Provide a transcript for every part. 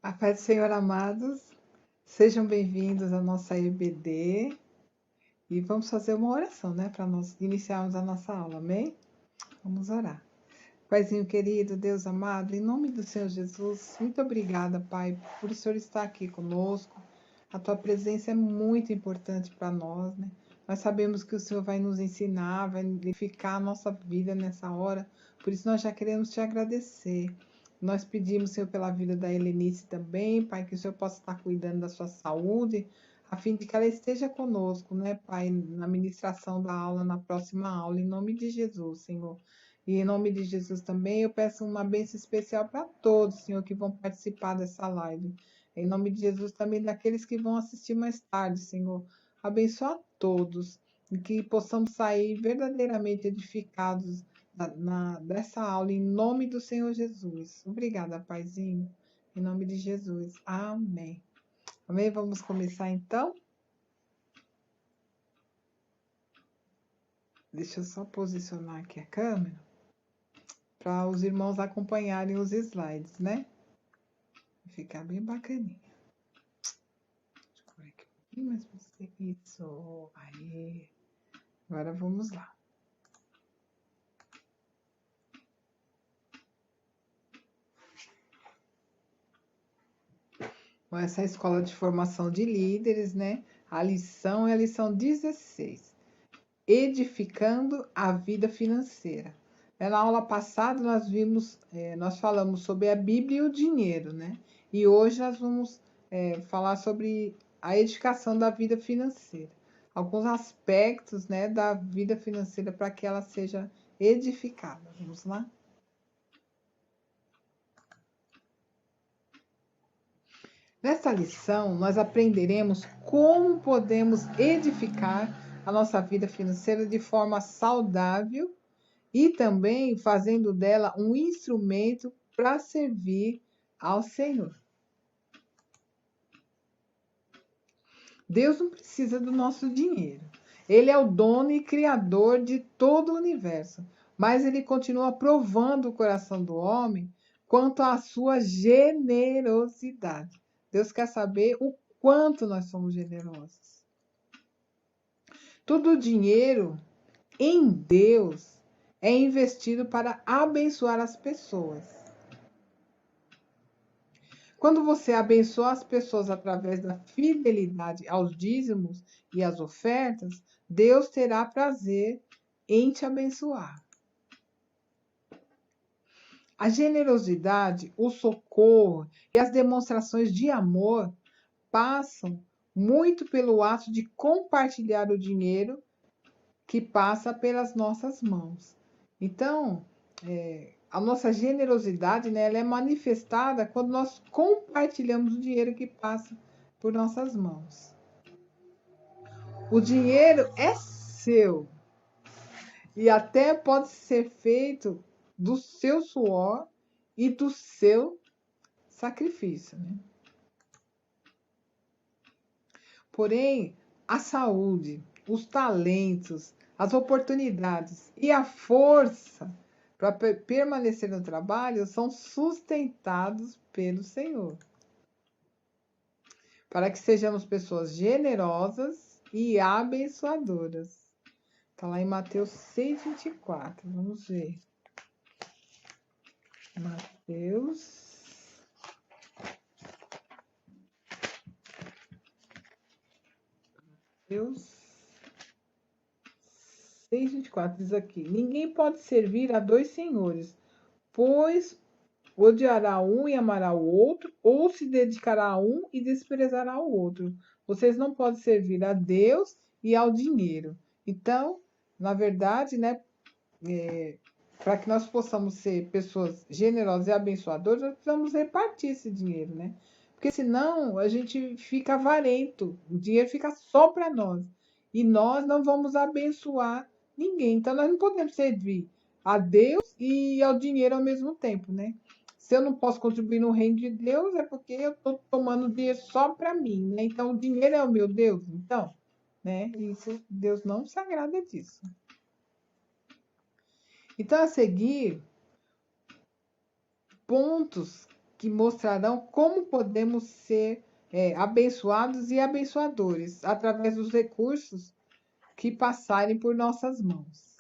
A paz do Senhor, amados, sejam bem-vindos à nossa EBD e vamos fazer uma oração, né, para nós iniciarmos a nossa aula, amém? Vamos orar. Paizinho querido, Deus amado, em nome do Senhor Jesus, muito obrigada, Pai, por o Senhor estar aqui conosco. A tua presença é muito importante para nós, né? Nós sabemos que o Senhor vai nos ensinar, vai edificar a nossa vida nessa hora, por isso nós já queremos te agradecer. Nós pedimos, Senhor, pela vida da Helenice também, Pai, que o Senhor possa estar cuidando da sua saúde, a fim de que ela esteja conosco, né, Pai, na ministração da aula, na próxima aula, em nome de Jesus, Senhor. E em nome de Jesus também, eu peço uma bênção especial para todos, Senhor, que vão participar dessa live. Em nome de Jesus também, daqueles que vão assistir mais tarde, Senhor. Abençoa a todos e que possamos sair verdadeiramente edificados dessa aula, em nome do Senhor Jesus. Obrigada, Paizinho. Em nome de Jesus. Amém. Amém? Vamos começar então? Deixa eu só posicionar aqui a câmera para os irmãos acompanharem os slides, né? Vai ficar bem bacaninha. Deixa eu correr aqui um pouquinho mais para você. Isso. Aí. Agora vamos lá. Bom, essa é a Escola de Formação de Líderes, né? A lição é a lição 16. Edificando a vida financeira. Na aula passada nós falamos sobre a Bíblia e o dinheiro, né? E hoje nós vamos falar sobre a edificação da vida financeira. Alguns aspectos, né, da vida financeira para que ela seja edificada. Vamos lá? Nessa lição, nós aprenderemos como podemos edificar a nossa vida financeira de forma saudável e também fazendo dela um instrumento para servir ao Senhor. Deus não precisa do nosso dinheiro. Ele é o dono e criador de todo o universo, mas ele continua provando o coração do homem quanto à sua generosidade. Deus quer saber o quanto nós somos generosos. Todo o dinheiro em Deus é investido para abençoar as pessoas. Quando você abençoa as pessoas através da fidelidade aos dízimos e às ofertas, Deus terá prazer em te abençoar. A generosidade, o socorro e as demonstrações de amor passam muito pelo ato de compartilhar o dinheiro que passa pelas nossas mãos. Então, a nossa generosidade, né, ela é manifestada quando nós compartilhamos o dinheiro que passa por nossas mãos. O dinheiro é seu e até pode ser feito do seu suor e do seu sacrifício, né? Porém, a saúde, os talentos, as oportunidades e a força para permanecer no trabalho são sustentados pelo Senhor. Para que sejamos pessoas generosas e abençoadoras. Está lá em Mateus 6,24. Vamos ver. Mateus 6,24 diz aqui: ninguém pode servir a dois senhores, pois odiará um e amará o outro, ou se dedicará a um e desprezará o outro. Vocês não podem servir a Deus e ao dinheiro. Então, na verdade, né, para que nós possamos ser pessoas generosas e abençoadoras, nós precisamos repartir esse dinheiro, né? Porque senão a gente fica avarento, o dinheiro fica só para nós. E nós não vamos abençoar ninguém. Então, nós não podemos servir a Deus e ao dinheiro ao mesmo tempo, né? Se eu não posso contribuir no reino de Deus, é porque eu estou tomando dinheiro só para mim, né? Então, o dinheiro é o meu Deus, então, né? Isso, Deus não se agrada disso. Então, a seguir, pontos que mostrarão como podemos ser abençoados e abençoadores através dos recursos que passarem por nossas mãos.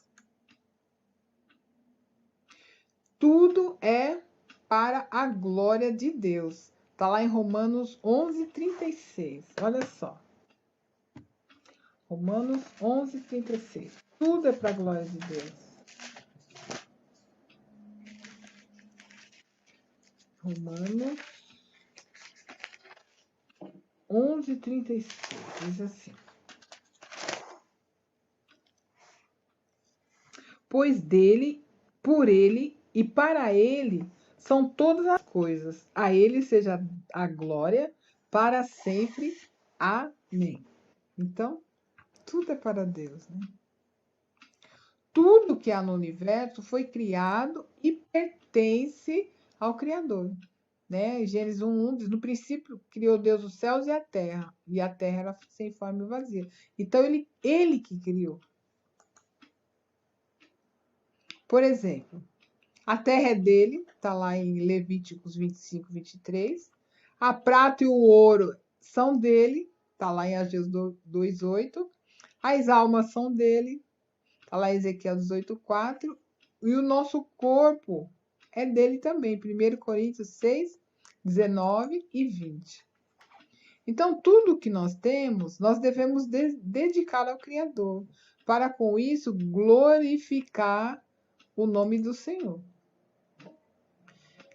Tudo é para a glória de Deus. Está lá em Romanos 11:36. Olha só. Romanos 11:36. Tudo é para a glória de Deus. Romanos 11:36. Diz assim. Pois dele, por ele e para ele são todas as coisas. A ele seja a glória para sempre. Amém. Então, tudo é para Deus, né? Tudo que há no universo foi criado e pertence ao Criador, né? Gênesis 1:1 diz, no princípio criou Deus os céus e a terra era sem forma e vazia. Então, ele que criou. Por exemplo, a terra é dele, está lá em Levíticos 25:23. A prata e o ouro são dele, está lá em Ageu 2:8. As almas são dele, está lá em Ezequiel 18:4. E o nosso corpo é dele também, 1 Coríntios 6:19 e 20. Então, tudo que nós temos, nós devemos dedicar ao Criador, para com isso glorificar o nome do Senhor.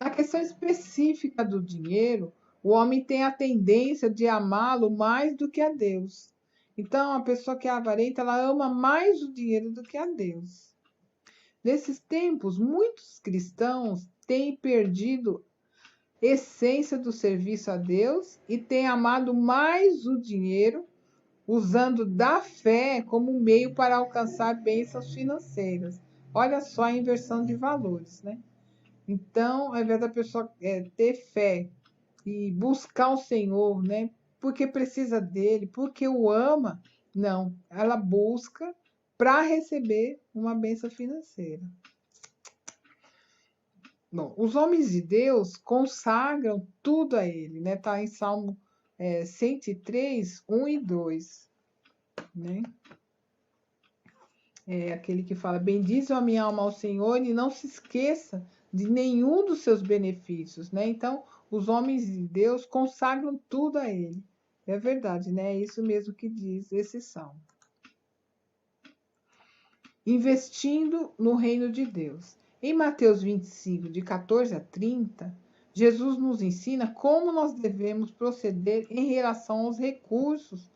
Na questão específica do dinheiro, o homem tem a tendência de amá-lo mais do que a Deus. Então, a pessoa que é avarenta, ela ama mais o dinheiro do que a Deus. Nesses tempos, muitos cristãos têm perdido a essência do serviço a Deus e têm amado mais o dinheiro, usando da fé como meio para alcançar bênçãos financeiras. Olha só a inversão de valores, né? Então, ao invés da pessoa ter fé e buscar o Senhor, né? Porque precisa dele, porque o ama, não. Ela busca para receber uma bênção financeira. Bom, os homens de Deus consagram tudo a ele, né? Está em Salmo 103, 1 e 2, né? É aquele que fala, bendize a minha alma ao Senhor e não se esqueça de nenhum dos seus benefícios, né? Então, os homens de Deus consagram tudo a ele. É verdade, né? É isso mesmo que diz esse salmo. Investindo no reino de Deus. Em Mateus 25, de 14 a 30, Jesus nos ensina como nós devemos proceder em relação aos recursos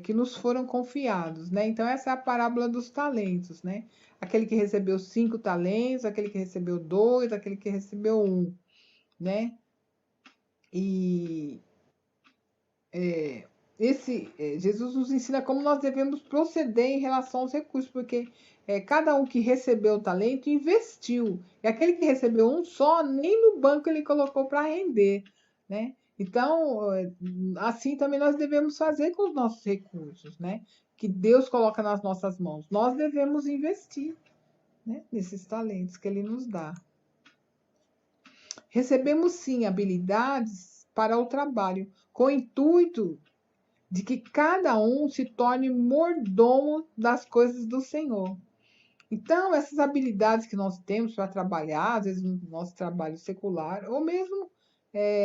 que nos foram confiados, né? Então, essa é a parábola dos talentos, né? Aquele que recebeu 5 talentos, aquele que recebeu 2, aquele que recebeu 1, né? E Jesus nos ensina como nós devemos proceder em relação aos recursos, porque cada um que recebeu o talento investiu, e aquele que recebeu um só, nem no banco ele colocou para render, né? Então, assim também nós devemos fazer com os nossos recursos, né? Que Deus coloca nas nossas mãos. Nós devemos investir, né, nesses talentos que Ele nos dá. Recebemos, sim, habilidades para o trabalho, com o intuito de que cada um se torne mordomo das coisas do Senhor. Então, essas habilidades que nós temos para trabalhar, às vezes no nosso trabalho secular, ou mesmo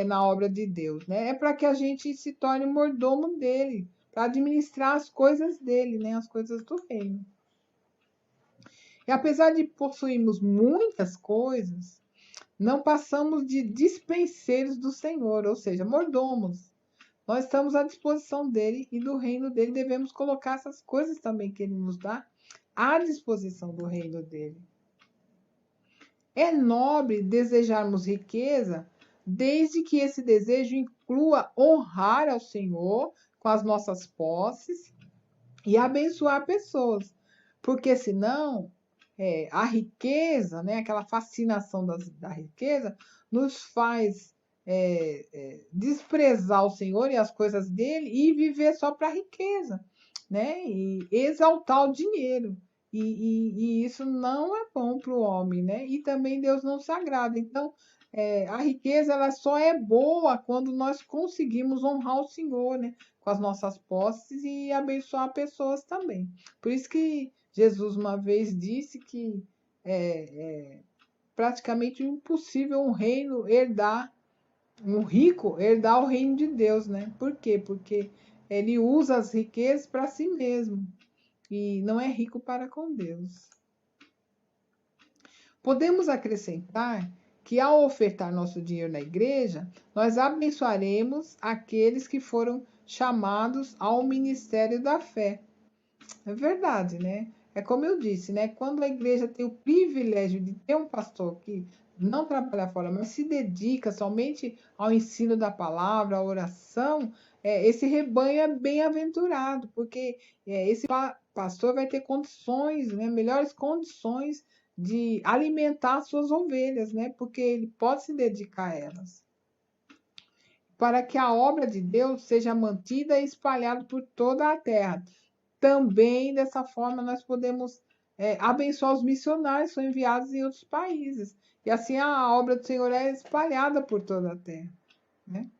na obra de Deus, né? É para que a gente se torne mordomo dele, para administrar as coisas dele, né? As coisas do reino. E apesar de possuirmos muitas coisas, não passamos de dispenseiros do Senhor, ou seja, mordomos. Nós estamos à disposição dele e do reino dele, devemos colocar essas coisas também que ele nos dá à disposição do reino dele. É nobre desejarmos riqueza, desde que esse desejo inclua honrar ao Senhor com as nossas posses e abençoar pessoas, porque senão a riqueza, né, aquela fascinação da riqueza, nos faz desprezar o Senhor e as coisas dele e viver só para a riqueza, né, e exaltar o dinheiro. E isso não é bom para o homem, né? E também Deus não se agrada. Então, a riqueza ela só é boa quando nós conseguimos honrar o Senhor, né? Com as nossas posses e abençoar pessoas também. Por isso que Jesus uma vez disse que é praticamente impossível um rico herdar o reino de Deus, né? Por quê? Porque ele usa as riquezas para si mesmo e não é rico para com Deus. Podemos acrescentar que, ao ofertar nosso dinheiro na igreja, nós abençoaremos aqueles que foram chamados ao ministério da fé. É verdade, né? É como eu disse, né? Quando a igreja tem o privilégio de ter um pastor que não trabalha fora, mas se dedica somente ao ensino da palavra, à oração, esse rebanho é bem-aventurado, porque esse pastor vai ter condições, né? Melhores condições de alimentar suas ovelhas, né? Porque ele pode se dedicar a elas. Para que a obra de Deus seja mantida e espalhada por toda a terra. Também, dessa forma, nós podemos abençoar os missionários que são enviados em outros países. E assim a obra do Senhor é espalhada por toda a terra, né?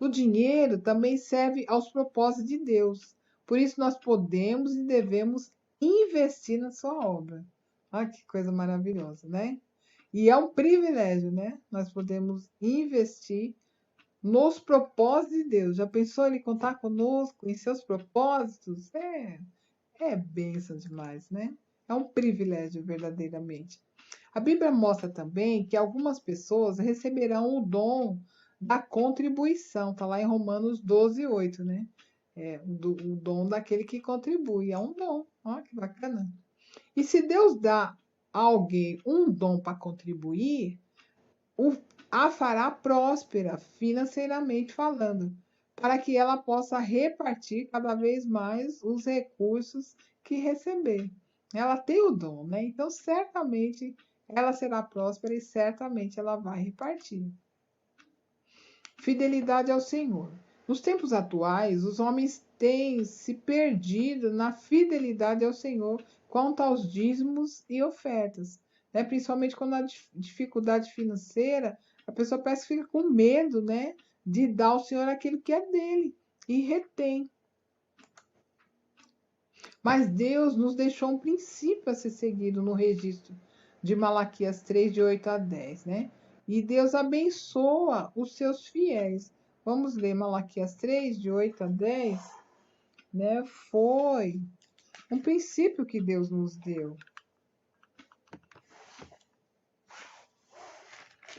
O dinheiro também serve aos propósitos de Deus. Por isso, nós podemos e devemos investir na sua obra. Olha que coisa maravilhosa, né? E é um privilégio, né? Nós podemos investir nos propósitos de Deus. Já pensou ele contar conosco em seus propósitos? É bênção demais, né? É um privilégio verdadeiramente. A Bíblia mostra também que algumas pessoas receberão o dom da contribuição. Está lá em Romanos 12:8, né? O dom daquele que contribui. É um dom. Olha que bacana. E se Deus dá a alguém um dom para contribuir, a fará próspera financeiramente falando, para que ela possa repartir cada vez mais os recursos que receber. Ela tem o dom, né? Então, certamente ela será próspera e certamente ela vai repartir. Fidelidade ao Senhor. Nos tempos atuais, os homens têm se perdido na fidelidade ao Senhor quanto aos dízimos e ofertas, né? Principalmente quando há dificuldade financeira, a pessoa parece que fica com medo, né, de dar ao Senhor aquilo que é dele e retém. Mas Deus nos deixou um princípio a ser seguido no registro de Malaquias 3, de 8 a 10, né? E Deus abençoa os seus fiéis. Vamos ler Malaquias 3, de 8 a 10, né? Foi um princípio que Deus nos deu.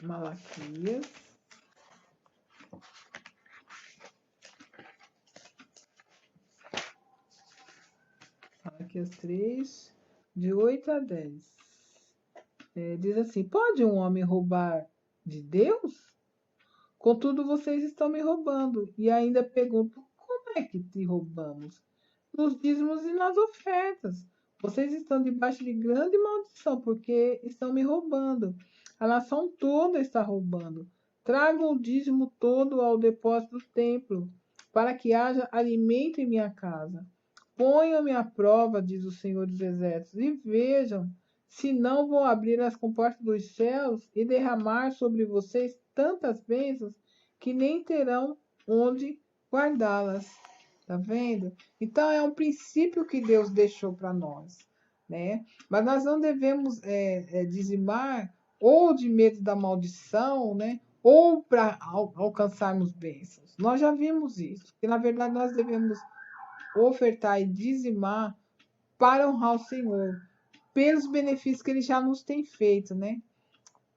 Malaquias. Malaquias 3, de 8 a 10. Diz assim: pode um homem roubar de Deus? Contudo, vocês estão me roubando. E ainda pergunto: como é que te roubamos? Nos dízimos e nas ofertas. Vocês estão debaixo de grande maldição, porque estão me roubando. A nação toda está roubando. Tragam o dízimo todo ao depósito do templo, para que haja alimento em minha casa. Ponham-me à prova, diz o Senhor dos Exércitos, e vejam se não vou abrir as comportas dos céus e derramar sobre vocês tantas bênçãos que nem terão onde guardá-las. Tá vendo? Então é um princípio que Deus deixou para nós, né? Mas nós não devemos dizimar ou de medo da maldição, né? Ou para alcançarmos bênçãos. Nós já vimos isso, que na verdade nós devemos ofertar e dizimar para honrar o Senhor, pelos benefícios que Ele já nos tem feito, né?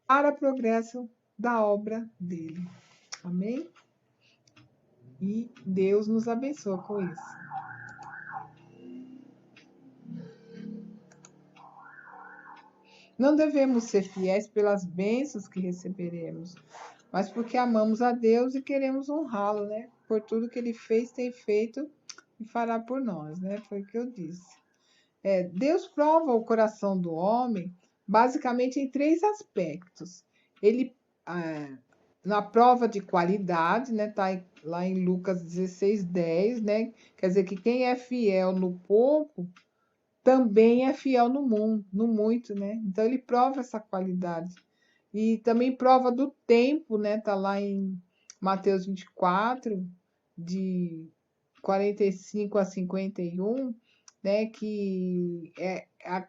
Para progresso da obra dele. Amém? E Deus nos abençoa com isso. Não devemos ser fiéis pelas bênçãos que receberemos, mas porque amamos a Deus e queremos honrá-lo, né? Por tudo que ele fez, tem feito e fará por nós, né? Foi o que eu disse. Deus prova o coração do homem basicamente em 3 aspectos. Ele, na prova de qualidade, né? Tá lá em Lucas 16:10, né? Quer dizer que quem é fiel no pouco também é fiel no muito, né? Então ele prova essa qualidade E também prova do tempo, né? Tá lá em Mateus 24, de 45 a 51, né? Que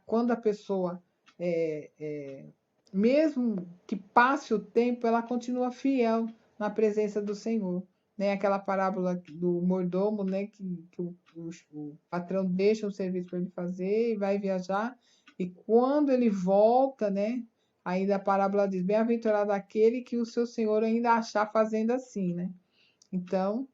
quando a pessoa, é, é, mesmo que passe o tempo, ela continua fiel na presença do Senhor. Né? Aquela parábola do mordomo, né? Que o patrão deixa um serviço para ele fazer e vai viajar. E quando ele volta, né? Ainda a parábola diz: bem-aventurado aquele que o seu Senhor ainda achar fazendo assim, né? Então,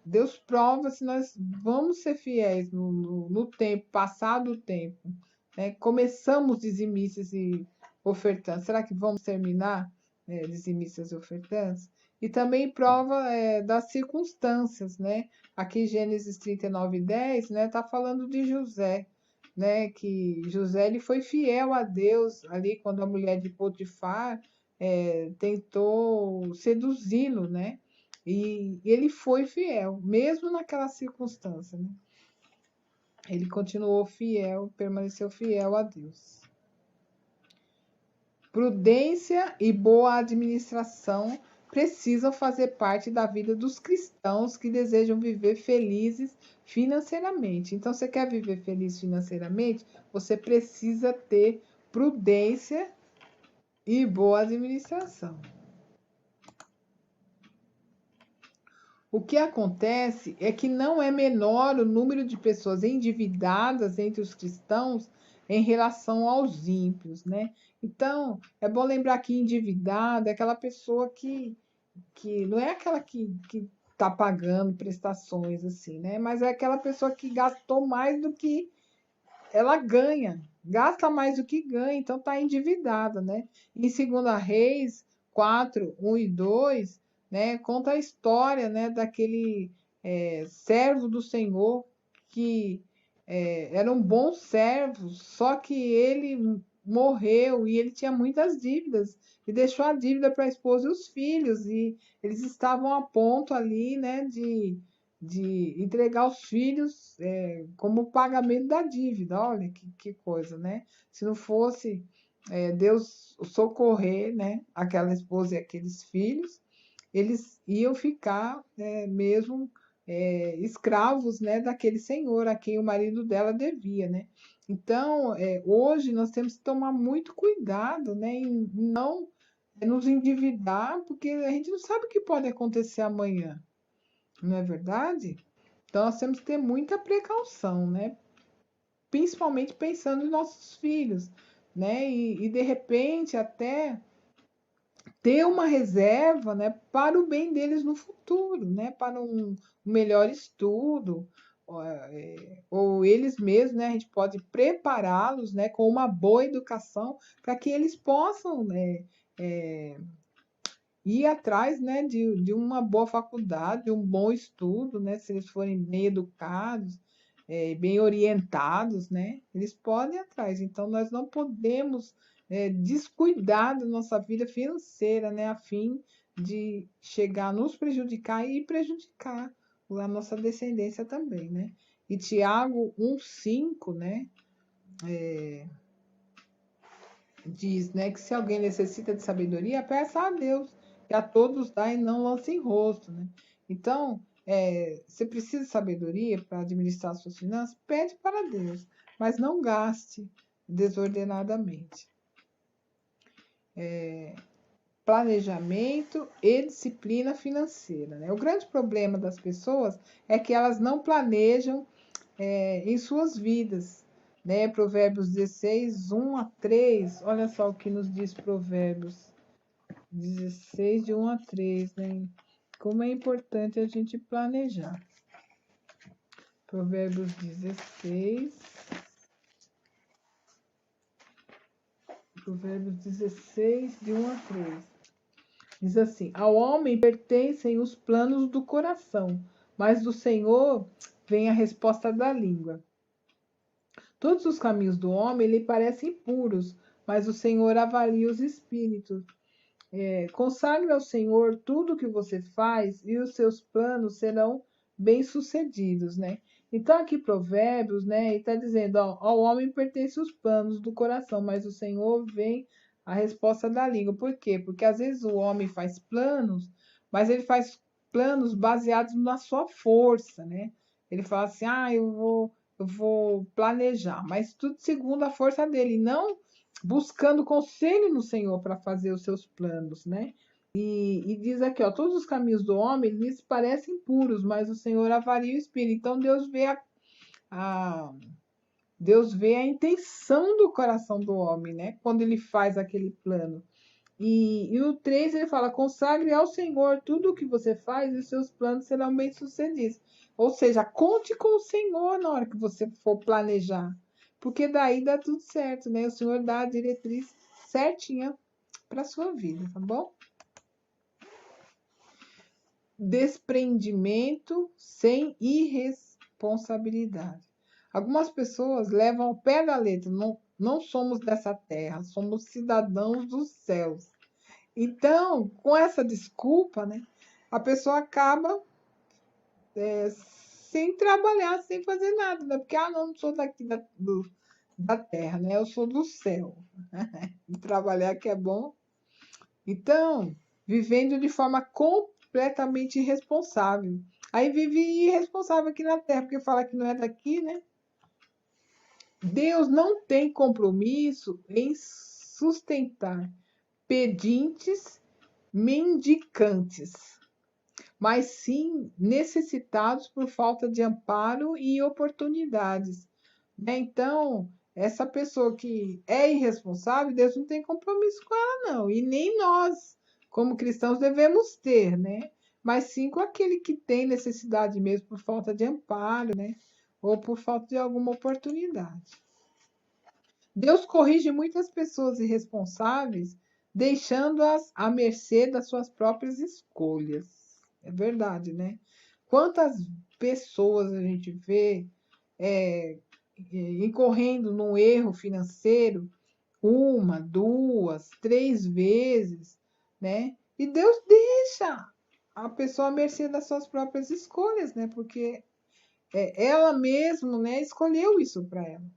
Deus prova se nós vamos ser fiéis no tempo, passado o tempo. Né? Começamos dizimistas e ofertantes. Será que vamos terminar dizimistas e ofertantes? E também prova das circunstâncias, né? Aqui Gênesis 39:10, né? Tá falando de José, né? Que José ele foi fiel a Deus ali quando a mulher de Potifar tentou seduzi-lo, né? E ele foi fiel, mesmo naquela circunstância, né? Ele continuou fiel, permaneceu fiel a Deus. Prudência e boa administração precisam fazer parte da vida dos cristãos que desejam viver felizes financeiramente. Então, você quer viver feliz financeiramente? Você precisa ter prudência e boa administração. O que acontece é que não é menor o número de pessoas endividadas entre os cristãos em relação aos ímpios, né? Então, é bom lembrar que endividado é aquela pessoa que não é aquela que está pagando prestações, assim, né? Mas é aquela pessoa que gastou mais do que ela ganha, gasta mais do que ganha, então está endividada, né? Em 2 Reis 4, 1 e 2, né, conta a história, né, daquele servo do Senhor que era um bom servo, só que ele morreu e ele tinha muitas dívidas e deixou a dívida para a esposa e os filhos e eles estavam a ponto ali, né, de entregar os filhos como pagamento da dívida. Olha que coisa, né? Se não fosse Deus socorrer, né, aquela esposa e aqueles filhos, eles iam ficar mesmo escravos, né, daquele senhor a quem o marido dela devia, né? Então, hoje nós temos que tomar muito cuidado, né, em não nos endividar, porque a gente não sabe o que pode acontecer amanhã, não é verdade? Então, nós temos que ter muita precaução, né? Principalmente pensando em nossos filhos, né? E de repente até ter uma reserva, né, para o bem deles no futuro, né? Para um melhor estudo, ou eles mesmos, né? A gente pode prepará-los, né, com uma boa educação para que eles possam, né, ir atrás, né, de uma boa faculdade, de um bom estudo, né, se eles forem bem educados, bem orientados, né, eles podem ir atrás. Então, nós não podemos descuidar da nossa vida financeira, né, a fim de chegar a nos prejudicar e prejudicar a nossa descendência também, né. E Tiago 1,5, né, diz, né, que se alguém necessita de sabedoria, peça a Deus, que a todos dá e não lance em rosto, né? Então, você precisa de sabedoria para administrar suas finanças? Pede para Deus, mas não gaste desordenadamente. Planejamento e disciplina financeira, né? O grande problema das pessoas é que elas não planejam em suas vidas, né? Provérbios 16, 1 a 3, olha só o que nos diz Provérbios 16, de 1 a 3, né? Como é importante a gente planejar. Provérbios 16, de 1 a 3. Diz assim: ao homem pertencem os planos do coração, mas do Senhor vem a resposta da língua. Todos os caminhos do homem lhe parecem puros, mas o Senhor avalia os espíritos. Consagre ao Senhor tudo o que você faz e os seus planos serão bem-sucedidos, né? Então, aqui Provérbios, né, está dizendo, ó, ao homem pertencem os planos do coração, mas o Senhor vem a resposta da língua. Por quê? Porque às vezes o homem faz planos, mas ele faz planos baseados na sua força, né? Ele fala assim: ah, eu vou planejar, mas tudo segundo a força dele, não buscando conselho no Senhor para fazer os seus planos, né? E diz aqui, ó, todos os caminhos do homem lhes parecem puros, mas o Senhor avalia o espírito. Então a- Deus vê a intenção do coração do homem, né? Quando ele faz aquele plano. E no 3 ele fala: consagre ao Senhor tudo o que você faz e os seus planos serão bem-sucedidos. Ou seja, conte com o Senhor na hora que você for planejar. Porque daí dá tudo certo, né? O Senhor dá a diretriz certinha para sua vida, tá bom? Desprendimento sem irresponsabilidade. Algumas pessoas levam ao pé da letra, não somos dessa terra, somos cidadãos dos céus. Então, com essa desculpa, né, a pessoa acaba sem trabalhar, sem fazer nada, né? Porque, não sou daqui da terra, né? Eu sou do céu. E trabalhar que é bom. Então, vivendo de forma completamente irresponsável. Aí vive irresponsável aqui na terra, porque fala que não é daqui, né? Deus não tem compromisso em sustentar pedintes mendicantes, mas sim necessitados por falta de amparo e oportunidades, né? Então, essa pessoa que é irresponsável, Deus não tem compromisso com ela, não. E nem nós, como cristãos, devemos ter, né? Mas sim com aquele que tem necessidade mesmo por falta de amparo, né? Ou por falta de alguma oportunidade. Deus corrige muitas pessoas irresponsáveis, deixando-as à mercê das suas próprias escolhas. É verdade, né? Quantas pessoas a gente vê incorrendo num erro financeiro uma, duas, três vezes, né? E Deus deixa a pessoa à mercê das suas próprias escolhas, né? Porque ela mesma, né, escolheu isso para ela.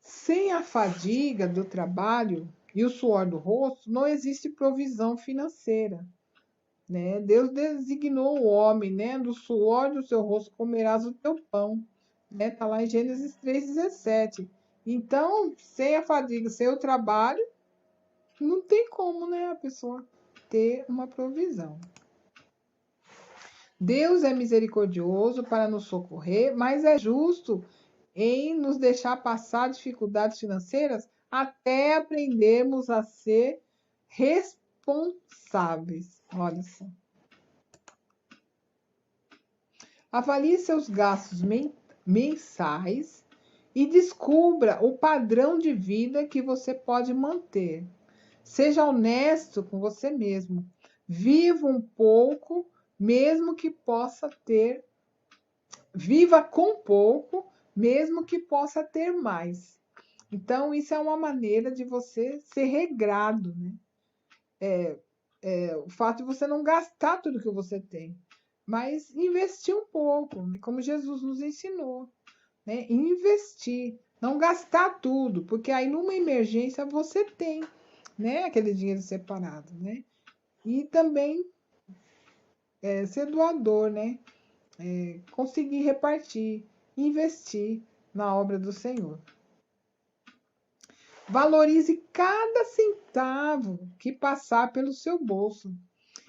Sem a fadiga do trabalho e o suor do rosto, não existe provisão financeira, né? Deus designou o homem, né? Do suor do seu rosto comerás o teu pão, né? Tá lá em Gênesis 3,17. Então, sem a fadiga, sem o trabalho, não tem como, né, a pessoa ter uma provisão. Deus é misericordioso para nos socorrer, mas é justo em nos deixar passar dificuldades financeiras até aprendermos a ser responsáveis. Olha só. Avalie seus gastos mensais e descubra o padrão de vida que você pode manter. Seja honesto com você mesmo. Viva um pouco, mesmo que possa ter. Viva com pouco, mesmo que possa ter mais. Então, isso é uma maneira de você ser regrado, né? O fato de você não gastar tudo que você tem, mas investir um pouco, né? Como Jesus nos ensinou, né? Investir, não gastar tudo, porque aí numa emergência você tem, né? Aquele dinheiro separado, né? E também ser doador, né? Conseguir repartir, investir na obra do Senhor. Valorize cada centavo que passar pelo seu bolso.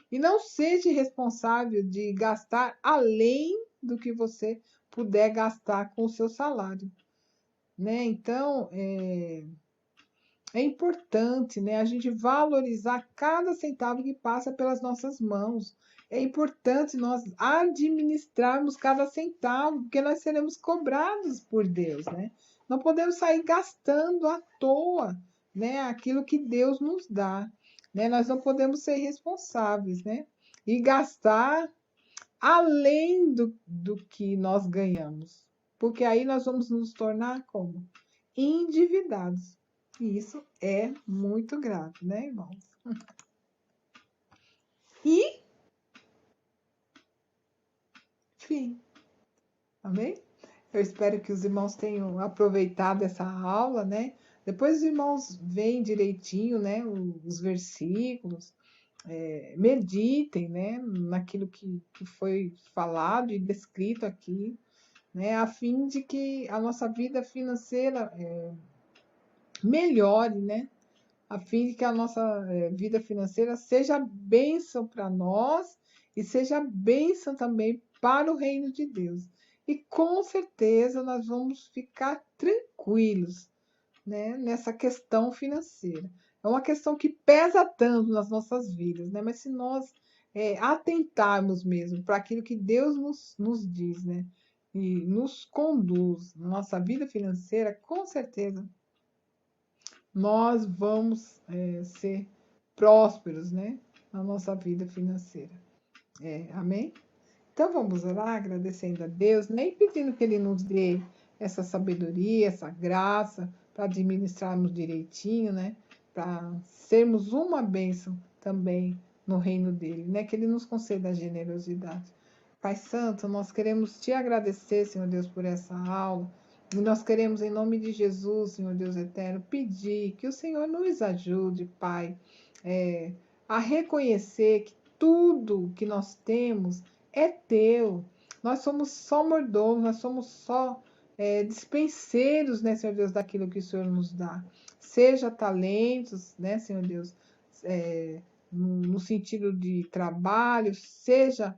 E não seja responsável de gastar além do que você puder gastar com o seu salário, né? Então, é importante, né, a gente valorizar cada centavo que passa pelas nossas mãos. É importante nós administrarmos cada centavo, porque nós seremos cobrados por Deus, né? Não podemos sair gastando à toa, né, aquilo que Deus nos dá, né? Nós não podemos ser responsáveis, né? E gastar além do que nós ganhamos, porque aí nós vamos nos tornar como? Endividados. E isso é muito grave, né, irmãos? E, enfim, amém? Eu espero que os irmãos tenham aproveitado essa aula, né? Depois os irmãos veem direitinho, né, os versículos, meditem, né, naquilo que foi falado e descrito aqui, né, a fim de que a nossa vida financeira melhore, né? A fim de que a nossa vida financeira seja bênção para nós e seja bênção também para o reino de Deus. E com certeza nós vamos ficar tranquilos, né, nessa questão financeira. É uma questão que pesa tanto nas nossas vidas, né? Mas se nós atentarmos mesmo para aquilo que Deus nos diz, né? E nos conduz na nossa vida financeira, com certeza nós vamos ser prósperos, né? Na nossa vida financeira. Amém? Então vamos orar agradecendo a Deus, né? E pedindo que Ele nos dê essa sabedoria, essa graça para administrarmos direitinho, né? Para sermos uma bênção também no reino dele, né? Que Ele nos conceda a generosidade. Pai Santo, nós queremos te agradecer, Senhor Deus, por essa aula. E nós queremos, em nome de Jesus, Senhor Deus eterno, pedir que o Senhor nos ajude, Pai, a reconhecer que tudo que nós temos é teu. Nós somos só mordomos, nós somos só dispenseiros, né, Senhor Deus, daquilo que o Senhor nos dá. Seja talentos, né, Senhor Deus, no sentido de trabalho, seja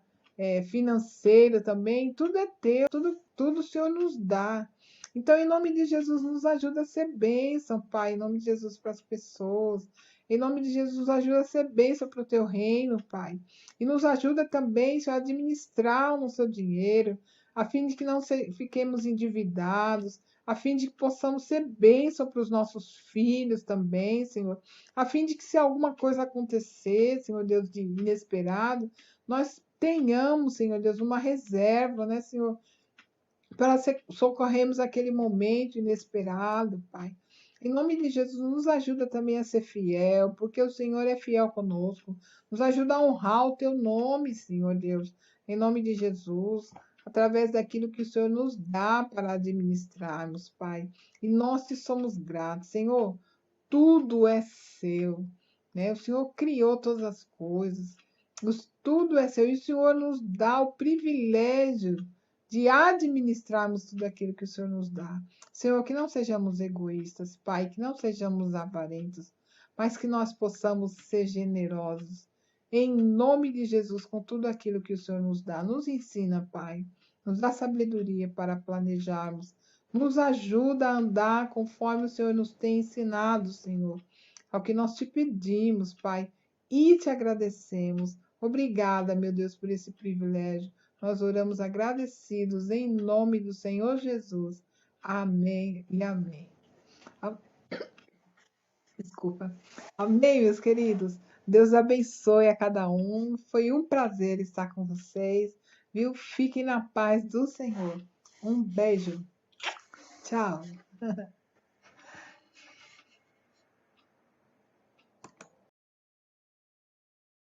financeiro também, tudo é teu, tudo o Senhor nos dá. Então, em nome de Jesus, nos ajuda a ser bênção, Pai, em nome de Jesus, para as pessoas. Em nome de Jesus, nos ajuda a ser bênção para o teu reino, Pai. E nos ajuda também, Senhor, a administrar o nosso dinheiro, a fim de que não fiquemos endividados, a fim de que possamos ser bênção para os nossos filhos também, Senhor, a fim de que se alguma coisa acontecer, Senhor Deus, de inesperado, nós tenhamos, Senhor Deus, uma reserva, né, Senhor, para socorrermos aquele momento inesperado, Pai. Em nome de Jesus, nos ajuda também a ser fiel, porque o Senhor é fiel conosco. Nos ajuda a honrar o teu nome, Senhor Deus, em nome de Jesus, através daquilo que o Senhor nos dá para administrarmos, Pai. E nós te somos gratos, Senhor. Tudo é seu, né? O Senhor criou todas as coisas. Tudo é seu e o Senhor nos dá o privilégio de administrarmos tudo aquilo que o Senhor nos dá. Senhor, que não sejamos egoístas, Pai, que não sejamos avarentos, mas que nós possamos ser generosos. Em nome de Jesus, com tudo aquilo que o Senhor nos dá. Nos ensina, Pai. Nos dá sabedoria para planejarmos. Nos ajuda a andar conforme o Senhor nos tem ensinado, Senhor. Ao que nós te pedimos, Pai, e te agradecemos. Obrigada, meu Deus, por esse privilégio. Nós oramos agradecidos em nome do Senhor Jesus. Amém e amém. Desculpa. Amém, meus queridos. Deus abençoe a cada um. Foi um prazer estar com vocês, viu? Fiquem na paz do Senhor. Um beijo. Tchau.